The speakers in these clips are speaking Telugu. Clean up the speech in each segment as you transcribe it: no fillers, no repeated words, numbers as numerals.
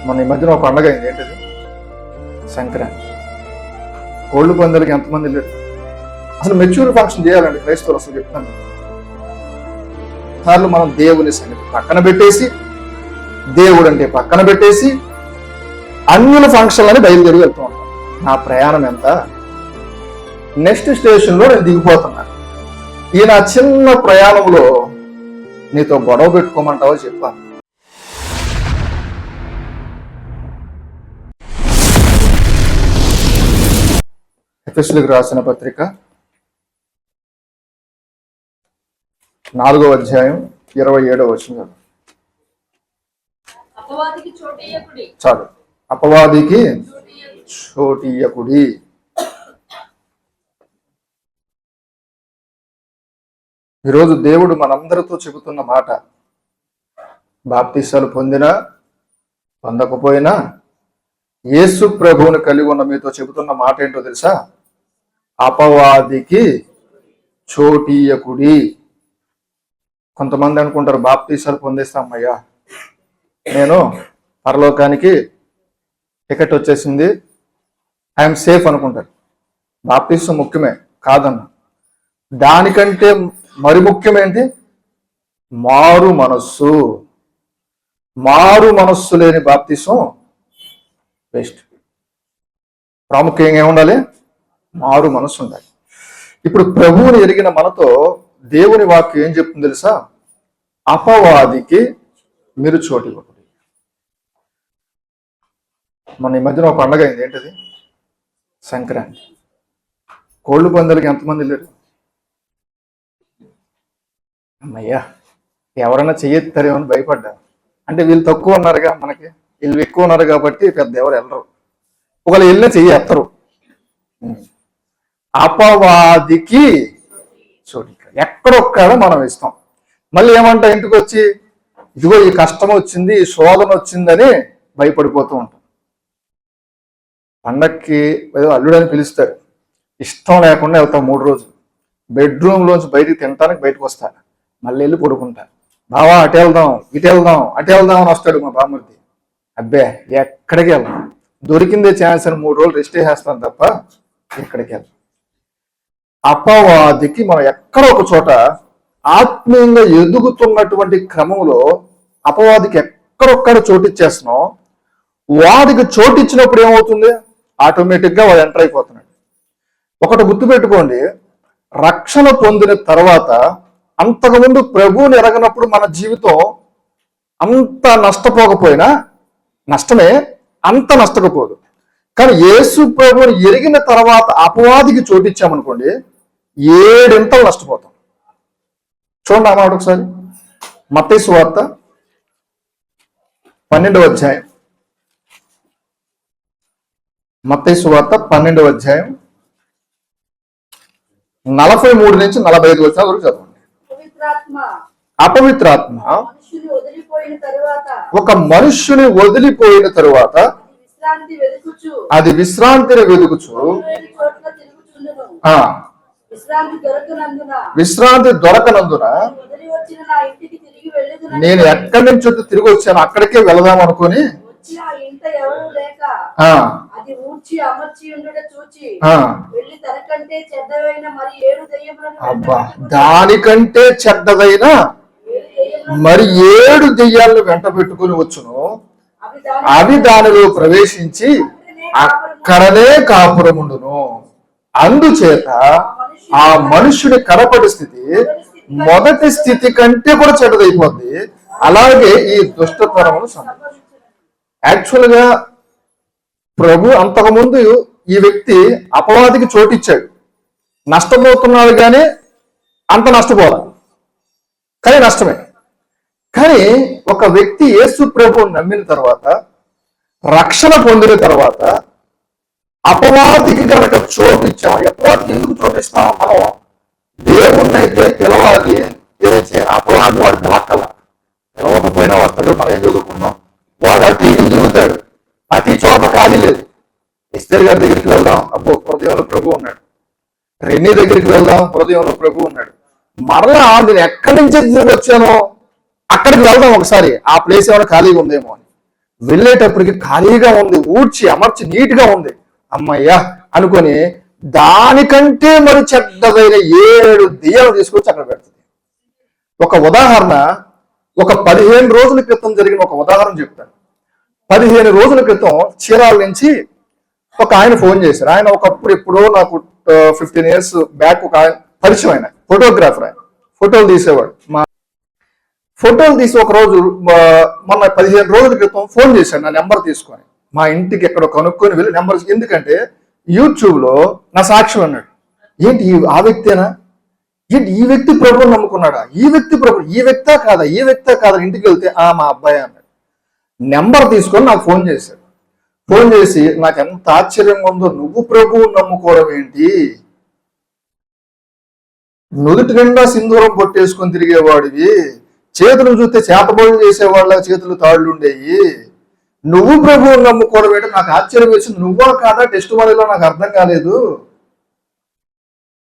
మన ఈ మధ్యన ఒక పండగ అయింది, ఏంటిది? సంక్రాంతి. కోళ్ళు పందాలకి ఎంతమంది లేరు? అసలు మెచ్యూర్ ఫంక్షన్ చేయాలండి క్రైస్తవులు. అసలు చెప్తాను, సార్లు మనం దేవుని సంగతి పక్కన పెట్టేసి, దేవుడు అంటే పక్కన పెట్టేసి అన్యుల ఫంక్షన్లని బయలుదేరి వెళ్తూ ఉంటాం. నా ప్రయాణం ఎంత? నెక్స్ట్ స్టేషన్లో నేను దిగిపోతున్నాను. ఈ నా చిన్న ప్రయాణంలో నీతో గొడవ పెట్టుకోమంటావో చెప్పాను. ఎఫెసీయులకు రాసిన పత్రిక 4వ అధ్యాయం 27వ వచనం. చాలు. అపవాదికి చోటియ్యకుడి. ఈరోజు దేవుడు మనందరితో చెబుతున్న మాట, బాప్తిసాలు పొందినా పొందకపోయినా యేసు ప్రభువుని కలిగి ఉన్న మీతో చెబుతున్న మాట ఏంటో తెలుసా? అపవాదికి చోటియ్యకుడి. కొంతమంది అనుకుంటారు, బాప్తిసాలు పొందేస్తామయ్యా, నేను పరలోకానికి టికెట్ వచ్చేసింది, ఐఎమ్ సేఫ్ అనుకుంటారు. బాప్తిసం ముఖ్యమే కాదన్న, దానికంటే మరి ముఖ్యమేంటి? మారు మనస్సు. మారు మనస్సు లేని బాప్తిసం వేస్ట్. ప్రాముఖ్యంగా ఏముండాలి? మారు మనస్సు ఉండాలి. ఇప్పుడు ప్రభువుని ఎరిగిన మనతో దేవుని వాక్యం ఏం చెప్తుంది తెలుసా? అపవాదికి మీరు చోటు ఇవ్వకూడదు. మన ఈ మధ్యన ఒక పండగ అయింది, ఏంటిది? సంక్రాంతి. కోళ్ళు పందాలకి ఎంతమంది లేరు? అమ్మయ్యా, ఎవరైనా చెయ్యెత్తారేమో అని భయపడ్డా. అంటే వీళ్ళు తక్కువ ఉన్నారుగా, మనకి వీళ్ళు ఎక్కువ ఉన్నారు కాబట్టి పెద్ద ఎవరు వెళ్ళరు. ఒకళ్ళు వెళ్ళినా చెయ్యేత్తరు. అపవాదికి చోటు ఎక్కడొక్కడ మనం ఇస్తాం. మళ్ళీ ఏమంటా ఇంటికి వచ్చి, ఇదిగో ఈ కష్టం వచ్చింది, ఈ శోధన వచ్చిందని భయపడిపోతూ ఉంటాం. పండక్కి ఏదో అల్లుడని పిలుస్తారు, ఇష్టం లేకుండా వెళ్తాం. 3 రోజులు బెడ్రూమ్లోంచి బయటికి తినడానికి బయటకు వస్తా, మళ్ళీ వెళ్ళి పడుకుంటా. బావా అటు వెళ్దాం, ఇటు వెళ్దాం, అటు వెళ్దాం అని వస్తాడు మా బామ్మర్ది. అబ్బే ఎక్కడికి వెళ్దాం, దొరికిందే ఛాన్స్ అని 3 రోజులు రెస్ట్ చేస్తాను తప్ప ఎక్కడికి వెళ్దాం. అపవాదికి మనం ఎక్కడ ఒక చోట ఆత్మీయంగా ఎదుగుతున్నటువంటి క్రమంలో అపవాదికి ఎక్కడొక్కడ చోటిచ్చేస్తున్నాం. వాడికి చోటిచ్చినప్పుడు ఏమవుతుంది? ఆటోమేటిక్గా వాడు ఎంటర్ అయిపోతున్నాడు. ఒకటి గుర్తుపెట్టుకోండి, రక్షణ పొందిన తర్వాత అంతకుముందు ప్రభువుని ఎరగనప్పుడు మన జీవితం అంత నష్టపోకపోయినా నష్టమే, అంత నష్టకపోదు. కానీ యేసు ప్రభువుని ఎరిగిన తర్వాత అపవాదికి చోటిచ్చామనుకోండి, 7 నష్టపోతాం. చూడండి ఆ మాట ఒకసారి. మత్తయి సువార్త 12వ అధ్యాయం. మత్తయి సువార్త 12వ అధ్యాయం 43 నుంచి 45 వచనాల వరకు చదవండి. అపవిత్రాత్మ ఒక మనుష్యుని వదిలిపోయిన తరువాత అది విశ్రాంతిని వెతుకుచు, విశ్రాంతి దొరకనందున నేను ఎక్కడి నుంచి తిరిగి వచ్చాను అక్కడికే వెళదాం అనుకుని అబ్బా, దానికంటే చెడ్డదైన మరి 7 దెయ్యాలను వెంట పెట్టుకుని వచ్చును. అవి దానిలో ప్రవేశించి అక్కడనే కాపురముండును. అందుచేత ఆ మనుష్యుడి కడపడి స్థితి మొదటి స్థితి కంటే కూడా చెడ్డదైపోద్ది. అలాగే ఈ దుష్టతరములు సంభవించు. యాక్చువల్గా ప్రభు అంతకుముందు ఈ వ్యక్తి అపవాదికి చోటిచ్చాడు, నష్టపోతున్నాడు, కానీ అంత నష్టపోవాలి, కానీ నష్టమే. కానీ ఒక వ్యక్తి యేసు ప్రభువుని నమ్మిన తర్వాత, రక్షణ పొందిన తర్వాత అపవాదికి కనుక చోటిచ్చాం. అపవాదికి ఎందుకు చోటిస్తాం? మనం దేవుణ్ణి అయితే పిలవాలి, అపవాది వాడు దాకల పిలవకపోయినా వస్తాడు. మనం ఏం చదువుకున్నాం, వాడు అటు ఇటు తిరుగుతాడు, ప్రతి చోట ఖాళీ లేదు. ఎస్తేర్ గారి దగ్గరికి వెళ్దాం, అబ్బో హృదయంలో ప్రభు ఉన్నాడు. రెన్నీ దగ్గరికి వెళ్దాం, హృదయంలో ప్రభు ఉన్నాడు. మరలా నేను ఎక్కడి నుంచి తిరిగి వచ్చానో అక్కడికి వెళ్దాం ఒకసారి, ఆ ప్లేస్ ఏమైనా ఖాళీగా ఉందేమో అని. వెళ్ళేటప్పటికి ఖాళీగా ఉంది, ఊడ్చి అమర్చి నీట్గా ఉంది. అమ్మయ్యా అనుకొని దానికంటే మరి చెడ్డదైన 7 దెయ్యాలు తీసుకొచ్చి అక్కడ పెడుతుంది. ఒక ఉదాహరణ, ఒక 15 రోజుల క్రితం జరిగిన ఒక ఉదాహరణ చెప్తాను. 15 రోజుల క్రితం చీరాల నుంచి ఒక ఆయన ఫోన్ చేశారు. ఆయన ఒకప్పుడు ఎప్పుడో నాకు 15 years బ్యాక్ ఒక ఆయన పరిచయం, ఆయన ఫోటోగ్రాఫర్, ఆయన ఫోటోలు తీసేవాడు. మా ఫోటోలు తీసి ఒక రోజు మొన్న 15 రోజుల క్రితం ఫోన్ చేశాడు నా నెంబర్ తీసుకొని. మా ఇంటికి ఎక్కడో కనుక్కొని వెళ్ళి నెంబర్, ఎందుకంటే యూట్యూబ్లో నా సాక్ష్యం అన్నాడు. ఏంటి ఆ వ్యక్తేనా, ఏంటి ఈ వ్యక్తి ప్రభువుని నమ్ముకున్నాడా, ఈ వ్యక్తా కాదా ఇంటికి వెళ్తే మా అబ్బాయి అన్నాడు. నెంబర్ తీసుకొని నాకు ఫోన్ చేశాడు. ఫోన్ చేసి నాకు ఎంత ఆశ్చర్యంగా ఉందో, నువ్వు ప్రభువుని నమ్ముకోవడం ఏంటి, నుదుటి నిండా సింధూరం పొట్టేసుకొని తిరిగేవాడివి, చేతులు చూస్తే చేతబడులు చేసేవాళ్ళ చేతులు తాళ్ళు ఉండేవి, నువ్వు ప్రభువుని నమ్ముకోవడం ఏంటో నాకు ఆశ్చర్యం వేసింది, నువ్వా కాదా టెస్ట్ మనీలో నాకు అర్థం కాలేదు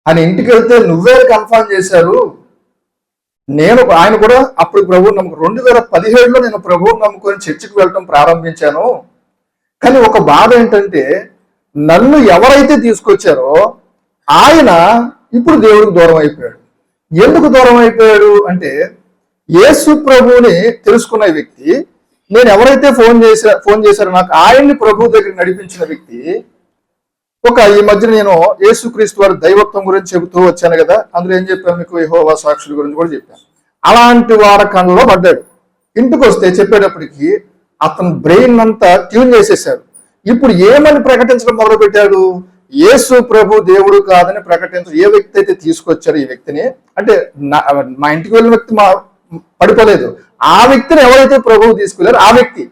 అని. ఇంటికి వెళ్తే నువ్వే కన్ఫర్మ్ చేశారు. ఆయన కూడా అప్పుడు ప్రభువుని నమ్ముకు 2017లో నేను ప్రభువుని నమ్ముకొని చర్చికి వెళ్ళటం ప్రారంభించాను. కానీ ఒక బాధ ఏంటంటే, నన్ను ఎవరైతే తీసుకొచ్చారో ఆయన ఇప్పుడు దేవుడికి దూరం అయిపోయాడు. ఎందుకు దూరం అయిపోయాడు అంటే, యేసు ప్రభువుని తెలుసుకున్న వ్యక్తి, నేను ఎవరైతే ఫోన్ చేశారో నాకు ఆయన్ని ప్రభు దగ్గర నడిపించిన వ్యక్తి, ఈ మధ్య నేను యేసుక్రీస్తు వారి దైవత్వం గురించి చెబుతూ వచ్చాను కదా, అందులో ఏం చెప్పాను మీకు, యెహోవా సాక్షుల గురించి కూడా చెప్పాను. అలాంటి వారి కళ్ళలో పడ్డాడు. ఇంటికి వస్తే చెప్పేటప్పటికి అతను బ్రెయిన్ అంతా ట్యూన్ చేసేసారు. ఇప్పుడు ఏమని ప్రకటించడం మొదలు పెట్టాడు, యేసు ప్రభు దేవుడు కాదని ప్రకటించడం. ఏ వ్యక్తి అయితే తీసుకొచ్చారు ఈ వ్యక్తిని, అంటే మా ఇంటికి వెళ్ళిన వ్యక్తి పడిపోలేదు, ఆ వ్యక్తిని ఎవరైతే ప్రభువు తీసుకెళ్లారో ఆ వ్యక్తి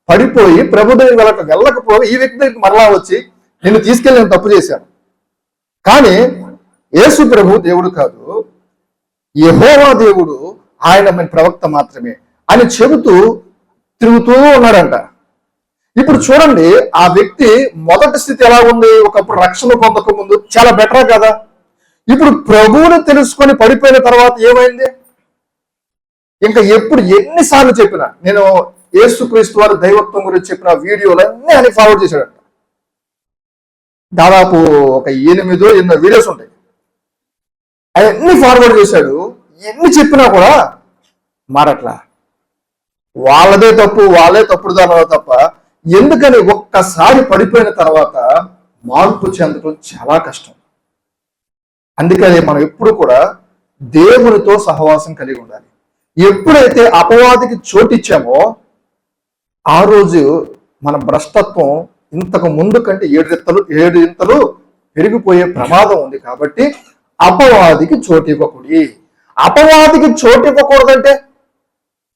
పడిపోయి ప్రభు దగ్గర వెళ్ళకపోయి ఈ వ్యక్తి దగ్గరికి మరలా వచ్చి నిన్ను తీసుకెళ్ళి నేను తప్పు చేశాను, కానీ యేసు ప్రభు దేవుడు కాదు, యెహోవా దేవుడు, ఆయన మన ప్రవక్త మాత్రమే అని చెబుతూ తిరుగుతూ ఉన్నాడంట. ఇప్పుడు చూడండి, ఆ వ్యక్తి మొదటి స్థితి ఎలా ఉంది, ఒకప్పుడు రక్షణ పొందక ముందు చాలా బెటర్ కదా. ఇప్పుడు ప్రభువుని తెలుసుకొని పడిపోయిన తర్వాత ఏమైంది, ఇంకా ఎప్పుడు ఎన్నిసార్లు చెప్పినా, నేను యేసుక్రీస్తు వారి దైవత్వం గురించి చెప్పిన వీడియోలన్నీ అని ఫార్వర్డ్ చేశాడంట. దాదాపు ఒక 8 వీడియోస్ ఉంటాయి, అవన్నీ ఫార్వర్డ్ చేశాడు. ఎన్ని చెప్పినా కూడా మారట్లా. వాళ్ళదే తప్పు, వాళ్ళే తప్పుడు దానిలో తప్ప. ఎందుకని ఒక్కసారి పడిపోయిన తర్వాత మార్పు చెందడం చాలా కష్టం. అందుకని మనం ఎప్పుడు కూడా దేవునితో సహవాసం కలిగి ఉండాలి. ఎప్పుడైతే అపవాదికి చోటిచ్చామో ఆ రోజు మన భ్రష్టత్వం ఇంతకు ముందు కంటే 7 ఇంతలు పెరిగిపోయే ప్రమాదం ఉంది. కాబట్టి అపవాదికి చోటు ఇవ్వకూడదు. అపవాదికి చోటు ఇవ్వకూడదంటే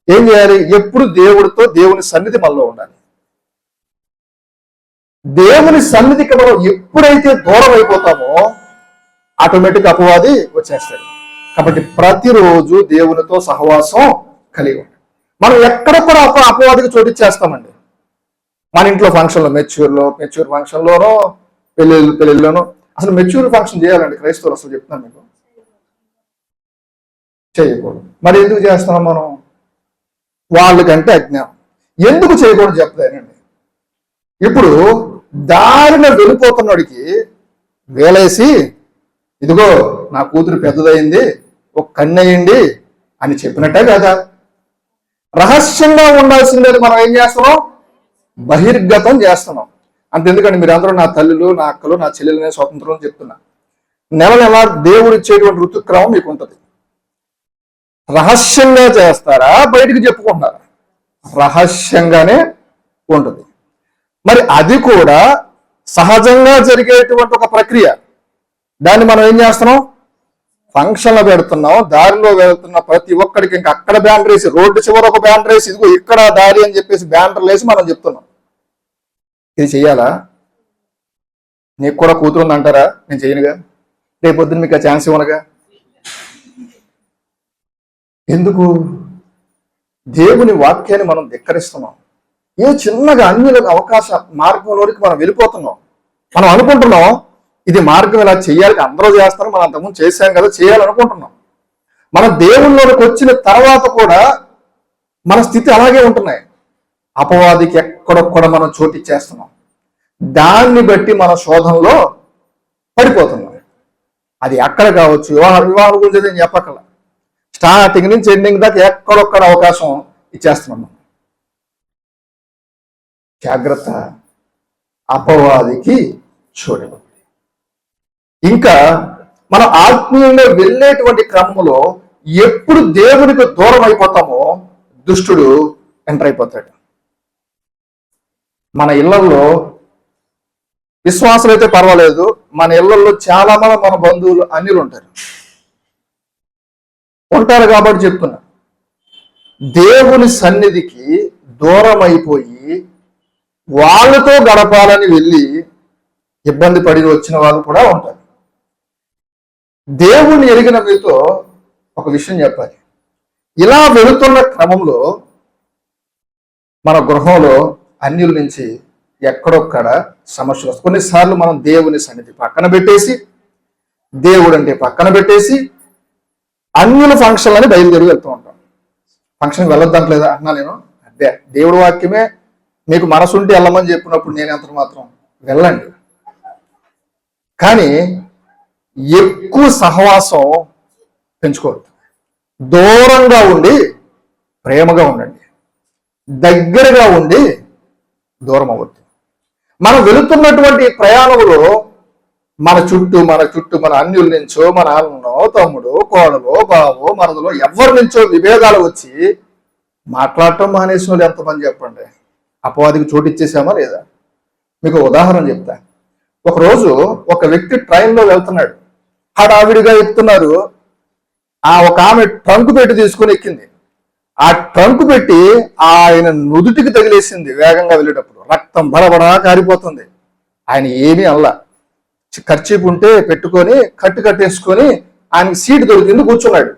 ఏం చేయాలి, ఎప్పుడు దేవుడితో దేవుని సన్నిధి మనలో ఉండాలి. దేవుని సన్నిధికి మనం ఎప్పుడైతే దూరం అయిపోతామో ఆటోమేటిక్ అపవాది వచ్చేస్తాడు. కాబట్టి ప్రతిరోజు దేవునితో సహవాసం కలిగి ఉండాలి. మనం ఎక్కడ కూడా అపవాదికి చోటిచ్చేస్తామండి. మన ఇంట్లో ఫంక్షన్లో, మెచ్యూర్ ఫంక్షన్లోనో, పెళ్ళిళ్ళలోనో. అసలు మెచ్యూర్ ఫంక్షన్ చేయాలండి క్రైస్తవులు, అసలు చెప్తున్నాను మీకు, చేయకూడదు. మరి ఎందుకు చేస్తున్నాం మనం, వాళ్ళకంటే అజ్ఞానం. ఎందుకు చేయకూడదు చెప్తానండి. ఇప్పుడు దారిన వెళ్ళిపోతున్నోడికి వేలేసి, ఇదిగో నా కూతురు పెద్దదైంది, ఒక కన్నయ్యండి అని చెప్పినట్టే కదా. రహస్యంగా ఉండాల్సిందే మనం ఏం చేస్తున్నాం, బహిర్గతం చేస్తున్నాం. అంతెందుకండి, మీరందరూ నా తల్లులు, నా అక్కలు, నా చెల్లెలనే స్వతంత్రం అని చెప్తున్నా. నెల దేవుడు ఇచ్చేటువంటి ఋతుక్రమం మీకు ఉంటుంది. రహస్యంగా చేస్తారా, బయటికి చెప్పుకుంటారా? రహస్యంగానే ఉంటుంది. మరి అది కూడా సహజంగా జరిగేటువంటి ఒక ప్రక్రియ. దాన్ని మనం ఏం చేస్తున్నాం, ఫంక్షన్లో పెడుతున్నాం. దారిలో వెళ్తున్న ప్రతి ఒక్కడికి ఇంకా అక్కడ బ్యానర్ వేసి, రోడ్డు చివర ఒక బ్యానర్ వేసి, ఇదిగో ఇక్కడ దారి అని చెప్పేసి బ్యానర్లు వేసి మనం చెప్తున్నాం. ఇది చెయ్యాలా? నీకు కూడా కూతురు ఉందంటారా? నేను చేయనుగా, రేపొద్దున మీకు ఆ ఛాన్స్ ఇవ్వనుగా. ఎందుకు? దేవుని వాక్యాన్ని మనం ధిక్కరిస్తున్నాం. ఏ చిన్నగా అన్యులకు అవకాశ మార్గంలోనికి మనం వెళ్ళిపోతున్నాం. మనం అనుకుంటున్నాం ఇది మార్గం ఇలా చేయాలి, అందరూ చేస్తారు, మనం అంతకుముందు చేశాం కదా, చేయాలనుకుంటున్నాం. మన దేవుళ్ళలోకి వచ్చిన తర్వాత కూడా మన స్థితి అలాగే ఉంటున్నాయి. అపవాదికి ఎక్కడొక్కడ మనం చోటిచ్చేస్తున్నాం. దాన్ని బట్టి మన శోధనలో పడిపోతున్నాం. అది ఎక్కడ కావచ్చు, వివాహం గురించి నేను చెప్పక్కల, స్టార్టింగ్ నుంచి ఎండింగ్ దాకా ఎక్కడొక్కడ అవకాశం ఇచ్చేస్తున్నాం. జాగ్రత్త, అపవాదికి చోటు. ఇంకా మనం ఆత్మీయంగా వెళ్ళేటువంటి క్రమంలో ఎప్పుడు దేవునికి దూరం అయిపోతామో దుష్టుడు ఎంటర్ అయిపోతాడు. మన ఇళ్లలో విశ్వాసులు అయితే పర్వాలేదు, మన ఇళ్లలో చాలా మంది మన బంధువులు అన్యులు ఉంటారు కాబట్టి చెప్తున్నా, దేవుని సన్నిధికి దూరం అయిపోయి వాళ్ళతో గడపాలని వెళ్ళి ఇబ్బంది పడి వచ్చిన వాళ్ళు కూడా ఉంటారు. దేవుని ఎరిగిన మీతో ఒక విషయం చెప్పాలి. ఇలా వెళుతున్న క్రమంలో మన గృహంలో అన్యుల నుంచి ఎక్కడొక్కడ సమస్యలు వస్తాయి. కొన్నిసార్లు మనం దేవుని సన్నిధి పక్కన పెట్టేసి, దేవుడు అంటే పక్కన పెట్టేసి అన్యుల ఫంక్షన్లని బయలుదేరి వెళ్తూ ఉంటాం. ఫంక్షన్కి వెళ్ళొద్దంటలేదా అన్నా నేను, అదే దేవుడి వాక్యమే మీకు మనసుంటే వెళ్ళమని చెప్పినప్పుడు నేను ఎంత మాత్రం వెళ్ళండి. కానీ ఎక్కువ సహవాసం పెంచుకోవద్దు. దూరంగా ఉండి ప్రేమగా ఉండండి, దగ్గరగా ఉండి దూరం అవ్వద్దు. మనం వెళుతున్నటువంటి ప్రయాణంలో మన చుట్టూ మన అన్యుల నుంచో, మన అన్నో, తమ్ముడు, కోడలో, బావో, మరదలో ఎవరి నుంచో విభేదాలు వచ్చి మాట్లాడటం మానేసిన వాళ్ళు ఎంతమంది చెప్పండి. అపవాదికి చోటు ఇచ్చేసామా లేదా? మీకు ఉదాహరణ చెప్తా. ఒకరోజు ఒక వ్యక్తి ట్రైన్లో వెళ్తున్నాడు, హడావిడిగా ఎక్కుతున్నారు. ఒక ఆమె ట్రంక్ పెట్టి తీసుకుని ఎక్కింది. ఆ ట్రంక్ పెట్టి ఆయన నుదుటికి తగిలేసింది. వేగంగా వెళ్ళేటప్పుడు రక్తం బడబడా కారిపోతుంది. ఆయన ఏమీ అల్లా, కర్చీపు ఉంటే పెట్టుకొని కట్టేసుకొని ఆయనకి సీటు దొరికింది, కూర్చున్నాడు.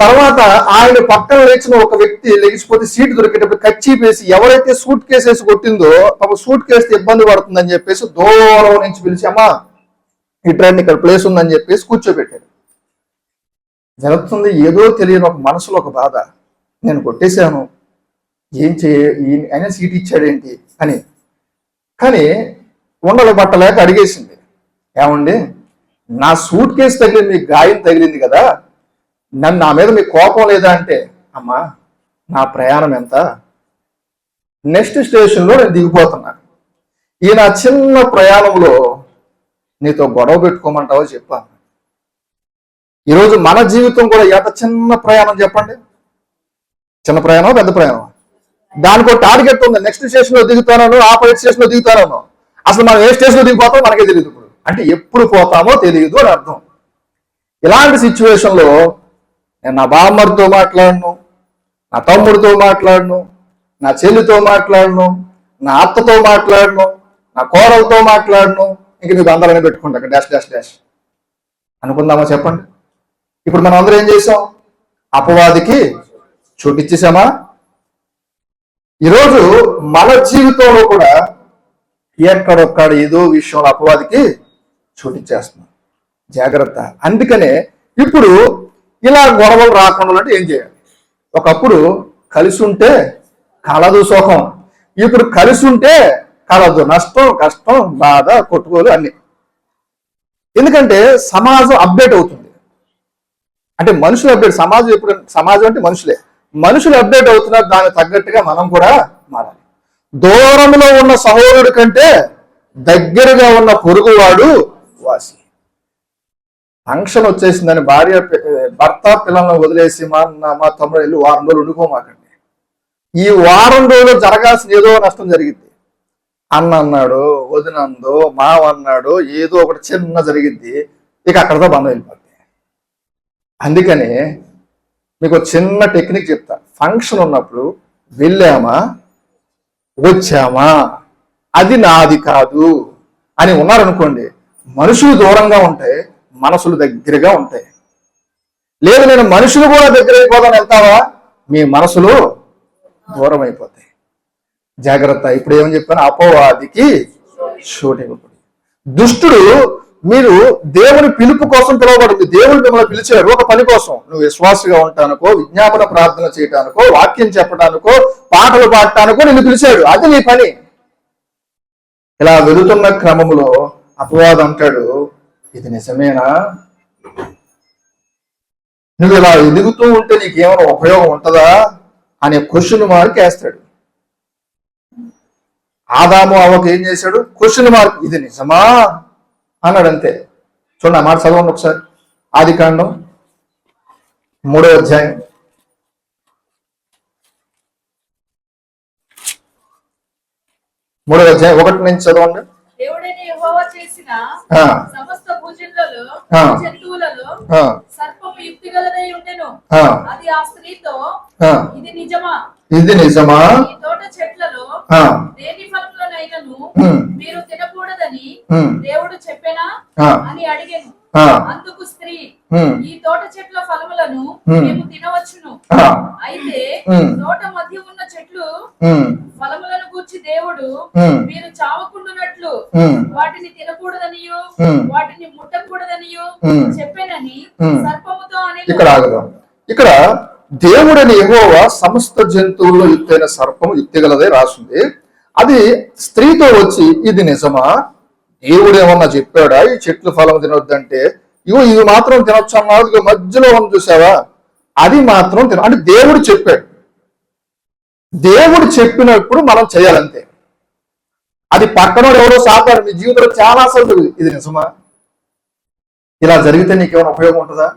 తర్వాత ఆయన పక్కన లేచిన ఒక వ్యక్తి లెగిసిపోతే సీటు దొరికేటప్పుడు కర్చీపేసి ఎవరైతే సూట్ కేసు వేసి కొట్టిందో పాప సూట్ కేసు ఇబ్బంది పడుతుందని చెప్పేసి దూరం నుంచి పిలిచి, అమ్మా ఈ ట్రైన్ ఇక్కడ ప్లేస్ ఉందని చెప్పేసి కూర్చోబెట్టాడు. జరుగుతుంది ఏదో తెలియని ఒక మనసులో ఒక బాధ, నేను కొట్టేశాను, ఏం అయినా సీట్ ఇచ్చాడేంటి అని. కానీ ఉండలు పట్టలేక అడిగేసింది, ఏమండి నా సూట్ కేసు తగిలింది, మీకు గాయం తగిలింది కదా, నా మీద మీకు కోపం లేదా అంటే, అమ్మా నా ప్రయాణం ఎంత, నెక్స్ట్ స్టేషన్లో నేను దిగిపోతున్నా, ఈ నా చిన్న ప్రయాణంలో నీతో గొడవ పెట్టుకోమంటావో చెప్పాను. ఈరోజు మన జీవితం కూడా ఎంత చిన్న ప్రయాణం చెప్పండి, చిన్న ప్రయాణం పెద్ద ప్రయాణం, దానికి ఒక టార్గెట్ ఉంది. నెక్స్ట్ స్టేషన్లో దిగుతాను, ఆపోజిట్ స్టేషన్లో దిగుతాను, అసలు మనం ఏ స్టేషన్లో దిగిపోతామో మనకే తెలియదు. ఇప్పుడు అంటే ఎప్పుడు పోతామో తెలియదు అని అర్థం. ఇలాంటి సిచ్యువేషన్లో నేను నా బామ్మడితో మాట్లాడను, నా తమ్ముడితో మాట్లాడను, నా చెల్లితో మాట్లాడను, నా అత్తతో మాట్లాడను, నా కోడలతో మాట్లాడను, ఇంక మీకు అందరూ పెట్టుకుంటా డాష్ డాష్ డాష్ అనుకుందామా చెప్పండి. ఇప్పుడు మనం అందరూ ఏం చేసాం? అపవాదికి చోటు ఇచ్చేసామా? ఈరోజు మన జీవితంలో కూడా ఎక్కడొక్కడ ఏదో విషయంలో అపవాదికి చోటు ఇచ్చేస్తున్నాం. జాగ్రత్త. అందుకనే ఇప్పుడు ఇలా గొడవలు రాకుండా అంటే ఏం చేయాలి? ఒకప్పుడు కలిసి ఉంటే కలదు సుఖం, ఇప్పుడు కలిసి ఉంటే కలదు నష్టం, కష్టం, బాధ, కొట్టుకోలు అన్ని. ఎందుకంటే సమాజం అప్డేట్ అవుతుంది. అంటే మనుషులు అప్డేట్, సమాజం ఎప్పుడు, సమాజం అంటే మనుషులే, మనుషులు అప్డేట్ అవుతున్నారు, దానికి తగ్గట్టుగా మనం కూడా మారాలి. దూరంలో ఉన్న సహోదరుడి కంటే దగ్గరగా ఉన్న పొరుగువాడు వాసి. ఫంక్షన్ వచ్చేసిందని భర్త పిల్లలను వదిలేసి మా తమ్ముడు వెళ్ళి వారం రోజులు ఉండిపోమాకండి. ఈ వారం రోజులు జరగాల్సిన ఏదో నష్టం జరిగింది. అన్న అన్నాడు, వదినందో, మావ అన్నాడు, ఏదో ఒకటి చిన్న జరిగింది, ఇక అక్కడతో బంధం వెళ్ళిపోద్ది. అందుకని మీకు చిన్న టెక్నిక్ చెప్తా. ఫంక్షన్ ఉన్నప్పుడు వెళ్ళామా వచ్చామా అది నాది కాదు అని ఉన్నారనుకోండి, మనుషులు దూరంగా ఉంటాయి, మనసులు దగ్గరగా ఉంటాయి. లేదు నేను మనుషులు కూడా దగ్గర అయిపోదాని వెళ్తావా, మీ మనసులు దూరం అయిపోతాయి. జాగ్రత్త. ఇప్పుడు ఏమని చెప్పాను? అపవాదికి చోటు ఇవ్వకూడదు. దుష్టుడు మీరు దేవుని పిలుపు కోసం పిలువబడింది. దేవుడు మిమ్మల్ని పిలిచాడు ఒక పని కోసం. నువ్వు విశ్వాసగా ఉండటానికో, విజ్ఞాపన ప్రార్థన చేయటానికో, వాక్యం చెప్పడానికో, పాటలు పాడటానికో నిన్ను పిలిచాడు. అది నీ పని. ఇలా వెళుతున్న క్రమంలో అపవాది అంటాడు, ఇది నిజమేనా? నువ్వు ఇలా ఎదుగుతూ ఉంటే నీకేమైనా ఉపయోగం ఉంటుందా అనే క్వశ్చన్ మార్క్ వేస్తాడు. ఆదాము అవ్వకు ఏం చేశాడు? క్వశ్చన్ మార్క్, ఇది నిజమా అన్నాడు, అంతే. చూడండి, ఆ మాట చదవండి ఒకసారి. ఆదికాండం 3వ అధ్యాయం 1 నుంచి చదవండి. దేవుడైన యెహోవా చేసిన సమస్త భూజనులలో జంతువులలో సర్పము యుక్తి గలదై ఉండెను. అది ఆ స్త్రీతో, ఇది నిజమా? ఇది నిజమా? ఈ తోట చెట్లలో దేని ఫలములనైనను మీరు తినకూడదని దేవుడు చెప్పెనా అని అడిగెను. అందుకు స్త్రీ, ఈ తోట చెట్ల ఫలములను మేము తినవచ్చును. అయితే తోట మధ్య ఉన్న చెట్లు ఫలములను గూర్చి దేవుడు మీరు చావకుండునట్లు వాటిని తినకూడదనియో వాటిని ముట్టకూడదనియో చెప్పానని సర్పముతో అనేది. ఇక్కడ దేవుడని యెహోవా సమస్త జంతువుల్లో యుక్తైన సర్పము యుక్తిగలదే రాసింది. అది స్త్రీతో వచ్చి, ఇది నిజమా? దేవుడు ఏమన్నా చెప్పాడా ఈ చెట్లు ఫలం తినొద్దంటే? ఇవి మాత్రం తినొచ్చు అన్నాడు. మధ్యలో ఉన్న చూసావా, అది మాత్రం అంటే దేవుడు చెప్పాడు. దేవుడు చెప్పినప్పుడు మనం చేయాలంతే. అది పక్కనోడు ఎవరో సాతాడు మీ జీవితంలో చాలా అసలు, ఇది నిజమా? ఇలా జరిగితే నీకేమైనా ఉపయోగం ఉంటుందా?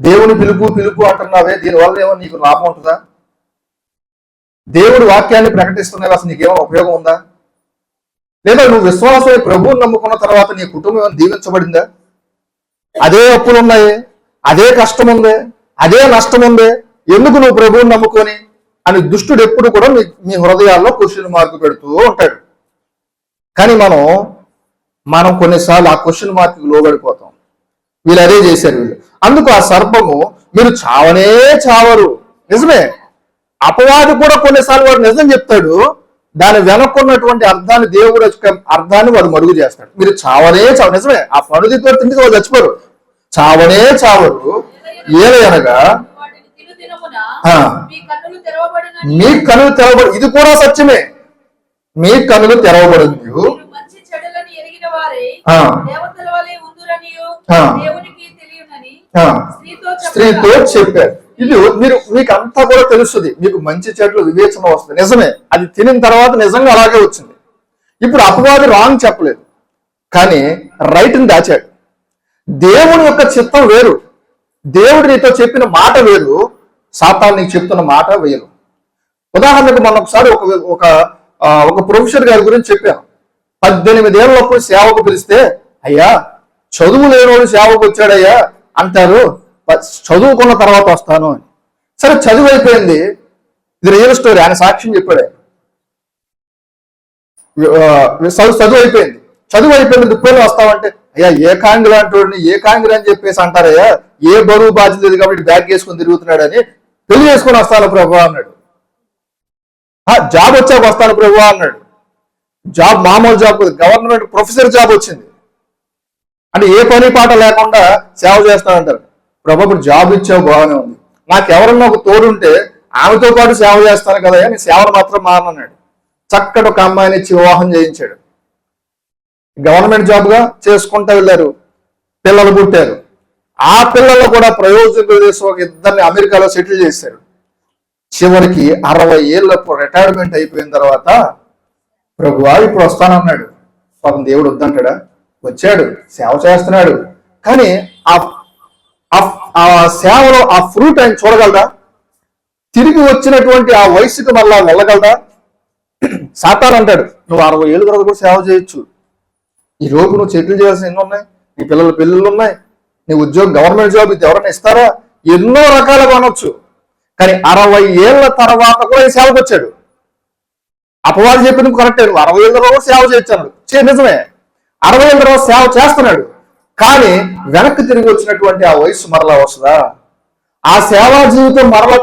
దేవుని పిలుపు అంటున్నావే, దీనివల్ల ఏమో నీకు లాభం ఉంటుందా? దేవుడి వాక్యాన్ని ప్రకటిస్తున్నావే, అసలు నీకేమైనా ఉపయోగం ఉందా? లేదా నువ్వు విశ్వాసమై ప్రభువుని నమ్ముకున్న తర్వాత నీ కుటుంబం ఏమైనా దీవించబడిందా? అదే అప్పులు ఉన్నాయి, అదే కష్టం ఉంది, అదే నష్టం ఉంది, ఎందుకు నువ్వు ప్రభువుని నమ్ముకొని అని దుష్టుడు ఎప్పుడు కూడా మీ హృదయాల్లో క్వశ్చన్ మార్కు పెడుతూ ఉంటాడు. కానీ మనం కొన్నిసార్లు ఆ క్వశ్చన్ మార్కు లోబడిపోతాం. వీళ్ళు అదే చేశారు. అందుకు ఆ సర్పము, మీరు చావనే చావరు. నిజమే, అపవాది కూడా కొన్నిసార్లు వాడు నిజం చెప్తాడు, దాని వెనక్కున్నటువంటి అర్థాన్ని, దేవుడు అర్థాన్ని వాడు మరుగు చేస్తాడు. మీరు చావనే చావు, నిజమే, ఆ పనుదితో తింటే వాళ్ళు చచ్చిపోరు. చావనే చావరు, ఏలయనగా మీ కనులు తెరవబడి, ఇది కూడా సత్యమే, మీ కనులు తెరవబడింది. స్త్రీతో చెప్పారు. ఇది మీకు అంతా కూడా తెలుస్తుంది, మీకు మంచి చెట్లు వివేచన వస్తుంది. నిజమే, అది తినిన తర్వాత నిజంగా అలాగే వచ్చింది. ఇప్పుడు అపవాది రాంగ్ చెప్పలేదు, కానీ రైట్ని దాచాడు. దేవుని యొక్క చిత్తం వేరు, దేవుడు నీతో చెప్పిన మాట వేరు, సాతాను నీకు చెప్తున్న మాట వేరు. ఉదాహరణకు మనం ఒకసారి ఒక ప్రొఫెసర్ గారి గురించి చెప్పాను. 18 ఏళ్ళప్పుడు సేవకు పిలిస్తే, అయ్యా చదువు లేనివాడు సేవకు వచ్చాడయ్యా అంటారు, చదువుకున్న తర్వాత వస్తాను అని. సరే, చదువు అయిపోయింది. ఇది రియల్ స్టోరీ, ఆయన సాక్ష్యం చెప్పాడు. చదువు అయిపోయింది దుప్పేళ్ళు వస్తామంటే, అయ్యా ఏకాంగి లాంటి ఏకాంగి అని చెప్పేసి అంటారయ్యా, ఏ బరువు బాధ్యత లేదు కాబట్టి బ్యాగ్ వేసుకొని తిరుగుతున్నాడని. పెళ్లి చేసుకొని వస్తాను ప్రభు అన్నాడు. జాబ్ వచ్చాక వస్తాను ప్రభు అన్నాడు. జాబ్ మామూలు జాబ్, గవర్నమెంట్ ప్రొఫెసర్ జాబ్ వచ్చింది. అంటే ఏ పని పాట లేకుండా సేవ చేస్తానంటారు. ప్రభు, ఇప్పుడు జాబ్ ఇచ్చావు బాగానే ఉంది, నాకు ఎవరన్నా ఒక తోడుంటే ఆమెతో పాటు సేవ చేస్తాను కదా, నీ సేవను మాత్రం మారన్నాడు. చక్కటి ఒక అమ్మాయిని ఇచ్చి వివాహం చేయించాడు. గవర్నమెంట్ జాబ్గా చేసుకుంటూ వెళ్ళారు, పిల్లలు పుట్టారు. ఆ పిల్లలు కూడా ప్రయోజకులు చేసి ఒక ఇద్దరిని అమెరికాలో సెటిల్ చేశారు. చివరికి 60 ఏళ్ళప్పుడు రిటైర్మెంట్ అయిపోయిన తర్వాత, ప్రభువా ఇప్పుడు వస్తానన్నాడు. పాపం దేవుడు వద్దంటాడా? వచ్చాడు, సేవ చేస్తున్నాడు. కానీ ఆ సేవలో ఆ ఫ్రూట్ ఆయన చూడగలదా? తిరిగి వచ్చినటువంటి ఆ వయసుకి మళ్ళా వెళ్ళగలదా? సాతాను అంటాడు, నువ్వు 60 ఏళ్ళ తర్వాత కూడా సేవ చేయొచ్చు, ఈ రోజు నువ్వు సెటిల్ చేయాల్సిన ఎన్ని ఉన్నాయి, నీ పిల్లల పెళ్ళిళ్ళు ఉన్నాయి, నీ ఉద్యోగం గవర్నమెంట్ జాబ్ ఇది ఎవరైనా ఇస్తారా, ఎన్నో రకాలుగా అనొచ్చు. కానీ 60 ఏళ్ళ తర్వాత కూడా ఈ సేవకు వచ్చాడు. అపవాది చెప్పింది కరెక్టే, నువ్వు 60 ఏళ్ళ తర్వాత సేవ చేయొచ్చు. నిజమే, 60 ఏళ్ళ తర్వాత సేవ చేస్తున్నాడు. కానీ వెనక్కి తిరిగి వచ్చినటువంటి ఆ వయసు మరలా వస్తుందా? ఆ సేవా జీవితం మరలా